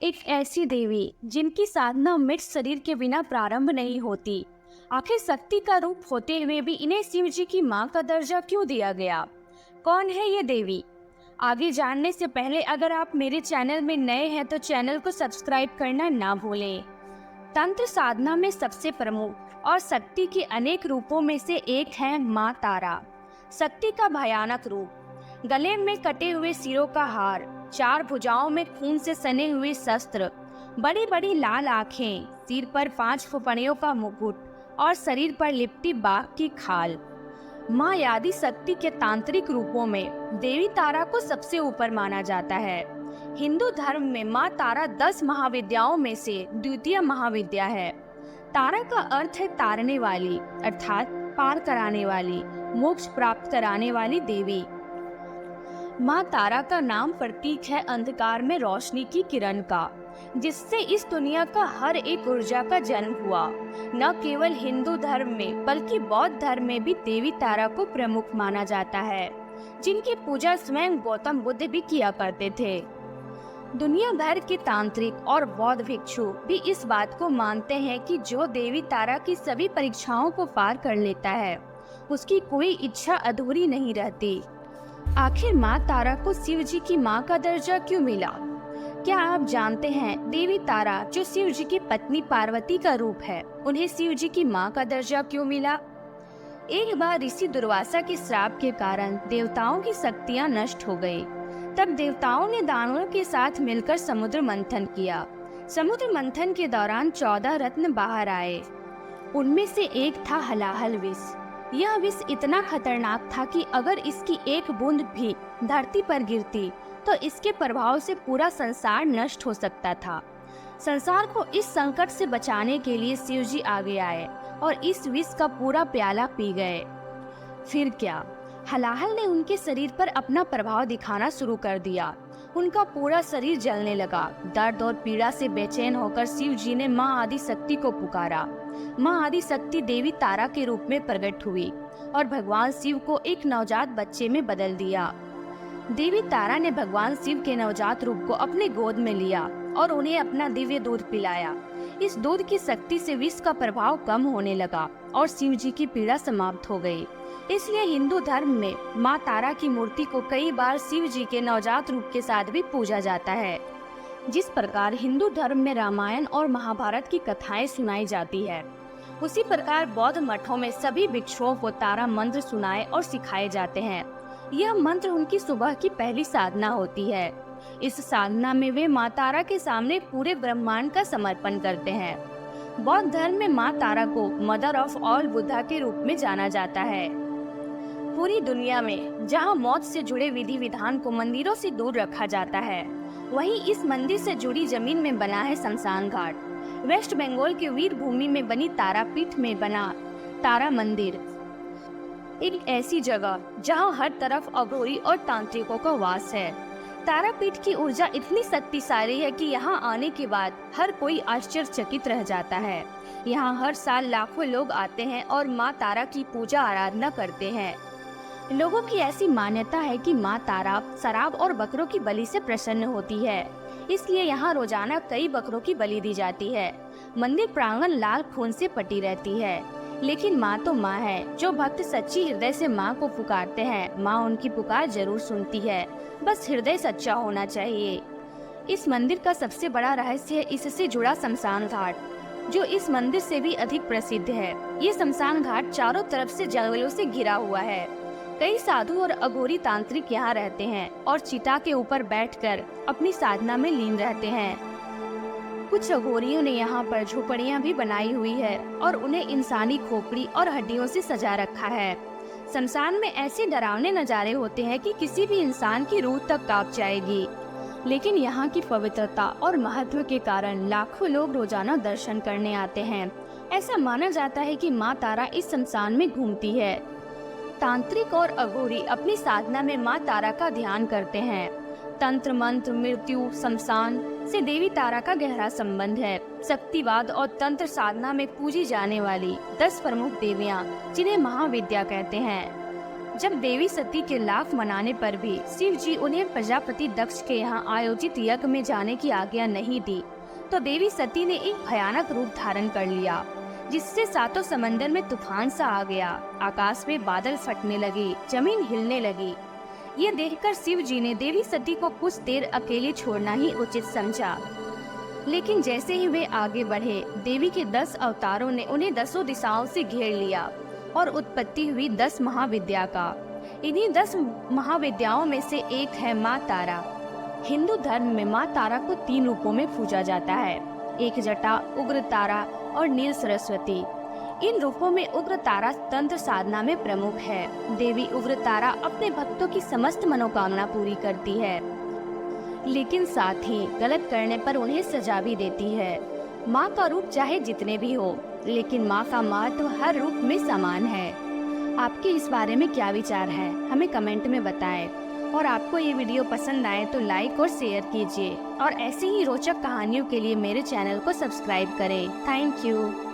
एक ऐसी देवी जिनकी साधना मृत शरीर के बिना प्रारंभ नहीं होती। आखिर शक्ति का रूप होते हुए भी इन्हें शिव जी की मां का दर्जा क्यों दिया गया? कौन है ये देवी? आगे जानने से पहले अगर आप मेरे चैनल में नए हैं तो चैनल को सब्सक्राइब करना ना भूलें। तंत्र साधना में सबसे प्रमुख और शक्ति के अनेक रूपों में से एक है मां तारा। शक्ति का भयानक रूप, गले में कटे हुए सिरों का हार, चार भुजाओं में खून से सने हुए शस्त्र, बड़ी बड़ी लाल आंखें, सिर पर 5 फुफड़ियों का मुकुट और शरीर पर लिपटी बाघ की खाल। मां आदि शक्ति के तांत्रिक रूपों में देवी तारा को सबसे ऊपर माना जाता है। हिंदू धर्म में मां तारा 10 महाविद्याओं में से द्वितीय महाविद्या है। तारा का अर्थ है तारने वाली, अर्थात पार कराने वाली, मोक्ष प्राप्त कराने वाली देवी। मां तारा का नाम प्रतीक है अंधकार में रोशनी की किरण का, जिससे इस दुनिया का हर एक ऊर्जा का जन्म हुआ। न केवल हिंदू धर्म में बल्कि बौद्ध धर्म में भी देवी तारा को प्रमुख माना जाता है, जिनकी पूजा स्वयं गौतम बुद्ध भी किया करते थे। दुनिया भर के तांत्रिक और बौद्ध भिक्षु भी इस बात को मानते हैं कि जो देवी तारा की सभी परीक्षाओं को पार कर लेता है, उसकी कोई इच्छा अधूरी नहीं रहती। आखिर मां तारा को शिव जी की मां का दर्जा क्यों मिला? क्या आप जानते हैं देवी तारा जो शिव जी की पत्नी पार्वती का रूप है, उन्हें शिव जी की मां का दर्जा क्यों मिला? एक बार ऋषि दुर्वासा के श्राप के कारण देवताओं की शक्तियां नष्ट हो गई। तब देवताओं ने दानवों के साथ मिलकर समुद्र मंथन किया। समुद्र मंथन के दौरान 14 रत्न बाहर आए। उनमें से एक था हलाहल विष। यह विष इतना खतरनाक था कि अगर इसकी एक बूंद भी धरती पर गिरती तो इसके प्रभाव से पूरा संसार नष्ट हो सकता था। संसार को इस संकट से बचाने के लिए शिव जी आगे आए और इस विष का पूरा प्याला पी गए। फिर क्या, हलाहल ने उनके शरीर पर अपना प्रभाव दिखाना शुरू कर दिया। उनका पूरा शरीर जलने लगा। दर्द और पीड़ा से बेचैन होकर शिव जी ने मां आदि शक्ति को पुकारा। मां आदि शक्ति देवी तारा के रूप में प्रकट हुई और भगवान शिव को एक नवजात बच्चे में बदल दिया। देवी तारा ने भगवान शिव के नवजात रूप को अपने गोद में लिया और उन्हें अपना दिव्य दूध पिलाया। इस दूध की शक्ति से विष का प्रभाव कम होने लगा और शिव जी की पीड़ा समाप्त हो गई। इसलिए हिंदू धर्म में मां तारा की मूर्ति को कई बार शिव जी के नवजात रूप के साथ भी पूजा जाता है। जिस प्रकार हिंदू धर्म में रामायण और महाभारत की कथाएं सुनाई जाती है, उसी प्रकार बौद्ध मठों में सभी भिक्षुओं को तारा मंत्र सुनाए और सिखाए जाते हैं। यह मंत्र उनकी सुबह की पहली साधना होती है। इस साधना में वे मां तारा के सामने पूरे ब्रह्मांड का समर्पण करते हैं। बौद्ध धर्म में मां तारा को मदर ऑफ ऑल बुद्धा के रूप में जाना जाता है। पूरी दुनिया में जहां मौत से जुड़े विधि विधान को मंदिरों से दूर रखा जाता है, वहीं इस मंदिर से जुड़ी जमीन में बना है शमशान घाट। वेस्ट बंगाल के वीर भूमि में बनी तारापीठ में बना तारा मंदिर एक ऐसी जगह जहां हर तरफ अघोरी और तांत्रिकों का वास है। तारापीठ की ऊर्जा इतनी शक्तिशाली है कि यहां आने के बाद हर कोई आश्चर्यचकित रह जाता है। यहां हर साल लाखों लोग आते हैं और मां तारा की पूजा आराधना करते हैं। लोगों की ऐसी मान्यता है कि मां तारा शराब और बकरों की बलि से प्रसन्न होती है, इसलिए यहाँ रोजाना कई बकरों की बलि दी जाती है। मंदिर प्रांगण लाल खून से पटी रहती है, लेकिन माँ तो माँ है। जो भक्त सच्ची हृदय से माँ को पुकारते हैं, माँ उनकी पुकार जरूर सुनती है, बस हृदय सच्चा होना चाहिए। इस मंदिर का सबसे बड़ा रहस्य है इससे जुड़ा शमशान घाट, जो इस मंदिर से भी अधिक प्रसिद्ध है। ये शमशान घाट चारों तरफ से जंगलों से घिरा हुआ है। कई साधु और अघोरी तांत्रिक यहाँ रहते हैं और चिता के ऊपर बैठकर अपनी साधना में लीन रहते हैं। कुछ अघोरियों ने यहाँ पर झोपड़ियाँ भी बनाई हुई है और उन्हें इंसानी खोपड़ी और हड्डियों से सजा रखा है। शमशान में ऐसे डरावने नज़ारे होते हैं कि किसी भी इंसान की रूह तक कांप जाएगी। लेकिन यहाँ की पवित्रता और महत्व के कारण लाखों लोग रोजाना दर्शन करने आते हैं। ऐसा माना जाता है कि माँ तारा इस शमशान में घूमती है। तांत्रिक और अघोरी अपनी साधना में मां तारा का ध्यान करते हैं। तंत्र मंत्र, मृत्यु, शमशान से देवी तारा का गहरा संबंध है। शक्तिवाद और तंत्र साधना में पूजी जाने वाली 10 प्रमुख देवियां, जिन्हें महाविद्या कहते हैं। जब देवी सती के लाख मनाने पर भी शिव जी उन्हें प्रजापति दक्ष के यहाँ आयोजित यज्ञ में जाने की आज्ञा नहीं दी, तो देवी सती ने एक भयानक रूप धारण कर लिया, जिससे सातों समंदर में तूफान सा आ गया। आकाश में बादल फटने लगे, जमीन हिलने लगी। ये देखकर शिव जी ने देवी सती को कुछ देर अकेले छोड़ना ही उचित समझा। लेकिन जैसे ही वे आगे बढ़े, देवी के 10 अवतारों ने उन्हें 10 दिशाओं से घेर लिया और उत्पत्ति हुई 10 महाविद्या का। इन्हीं 10 महाविद्याओं में से एक है माँ तारा। हिंदू धर्म में माँ तारा को 3 रूपों में पूजा जाता है, एक जटा, उग्र तारा और नील सरस्वती। इन रूपों में उग्र तारा तंत्र साधना में प्रमुख है। देवी उग्र तारा अपने भक्तों की समस्त मनोकामना पूरी करती है, लेकिन साथ ही गलत करने पर उन्हें सजा भी देती है। माँ का रूप चाहे जितने भी हो, लेकिन माँ का महत्व हर रूप में समान है। आपके इस बारे में क्या विचार है, हमें कमेंट में बताएं। और आपको ये वीडियो पसंद आए तो लाइक और शेयर कीजिए, और ऐसी ही रोचक कहानियों के लिए मेरे चैनल को सब्सक्राइब करें। Thank you.